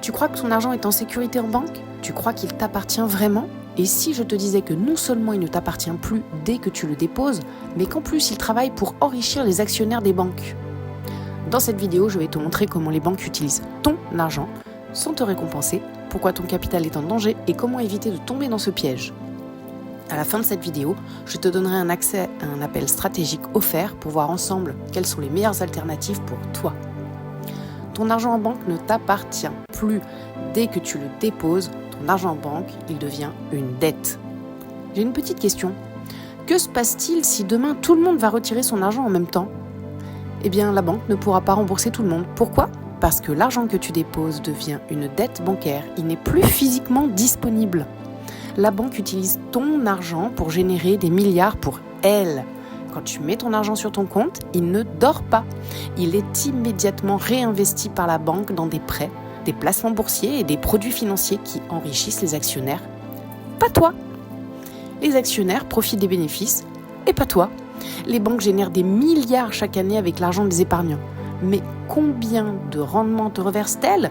Tu crois que ton argent est en sécurité en banque? Tu crois qu'il t'appartient vraiment? Et si je te disais que non seulement il ne t'appartient plus dès que tu le déposes, mais qu'en plus il travaille pour enrichir les actionnaires des banques? Dans cette vidéo, je vais te montrer comment les banques utilisent ton argent sans te récompenser, pourquoi ton capital est en danger et comment éviter de tomber dans ce piège. À la fin de cette vidéo, je te donnerai un accès à un appel stratégique offert pour voir ensemble quelles sont les meilleures alternatives pour toi. Ton argent en banque ne t'appartient plus. Dès que tu le déposes, ton argent en banque, il devient une dette. J'ai une petite question. Que se passe-t-il si demain tout le monde va retirer son argent en même temps? Eh bien, la banque ne pourra pas rembourser tout le monde. Pourquoi? Parce que l'argent que tu déposes devient une dette bancaire. Il n'est plus physiquement disponible. La banque utilise ton argent pour générer des milliards pour elle. Quand tu mets ton argent sur ton compte, il ne dort pas. Il est immédiatement réinvesti par la banque dans des prêts, des placements boursiers et des produits financiers qui enrichissent les actionnaires. Pas toi. Les actionnaires profitent des bénéfices et pas toi. Les banques génèrent des milliards chaque année avec l'argent des épargnants. Mais combien de rendements te reversent-elles?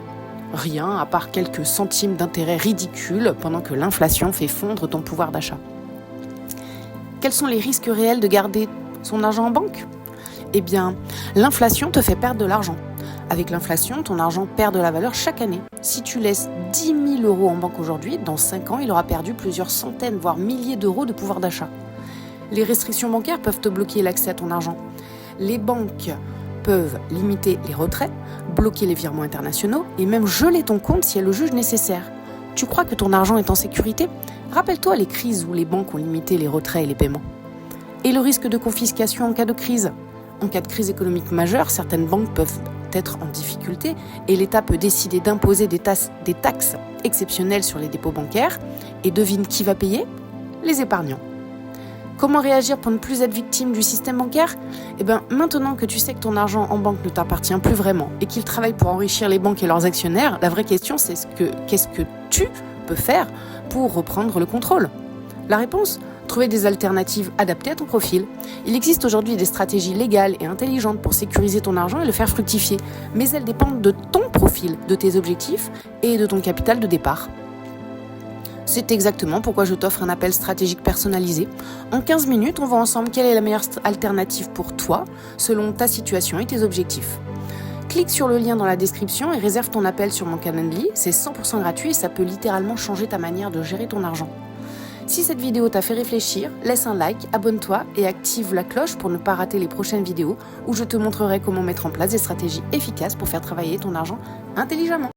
Rien, à part quelques centimes d'intérêt ridicules pendant que l'inflation fait fondre ton pouvoir d'achat. Quels sont les risques réels de garder son argent en banque? Eh bien, l'inflation te fait perdre de l'argent. Avec l'inflation, ton argent perd de la valeur chaque année. Si tu laisses 10 000 euros en banque aujourd'hui, dans 5 ans, il aura perdu plusieurs centaines, voire milliers d'euros de pouvoir d'achat. Les restrictions bancaires peuvent te bloquer l'accès à ton argent. Les banques peuvent limiter les retraits, bloquer les virements internationaux et même geler ton compte si elles le jugent nécessaire. Tu crois que ton argent est en sécurité? Rappelle-toi les crises où les banques ont limité les retraits et les paiements. Et le risque de confiscation en cas de crise. En cas de crise économique majeure, certaines banques peuvent être en difficulté et l'État peut décider d'imposer des taxes exceptionnelles sur les dépôts bancaires. Et devine qui va payer? Les épargnants. Comment réagir pour ne plus être victime du système bancaire? Eh bien, maintenant que tu sais que ton argent en banque ne t'appartient plus vraiment et qu'il travaille pour enrichir les banques et leurs actionnaires, la vraie question c'est qu'est-ce que tu peux faire pour reprendre le contrôle? La réponse? Trouver des alternatives adaptées à ton profil. Il existe aujourd'hui des stratégies légales et intelligentes pour sécuriser ton argent et le faire fructifier, mais elles dépendent de ton profil, de tes objectifs et de ton capital de départ. C'est exactement pourquoi je t'offre un appel stratégique personnalisé. En 15 minutes, on voit ensemble quelle est la meilleure alternative pour toi, selon ta situation et tes objectifs. Clique sur le lien dans la description et réserve ton appel sur mon Calendly. C'est 100% gratuit et ça peut littéralement changer ta manière de gérer ton argent. Si cette vidéo t'a fait réfléchir, laisse un like, abonne-toi et active la cloche pour ne pas rater les prochaines vidéos où je te montrerai comment mettre en place des stratégies efficaces pour faire travailler ton argent intelligemment.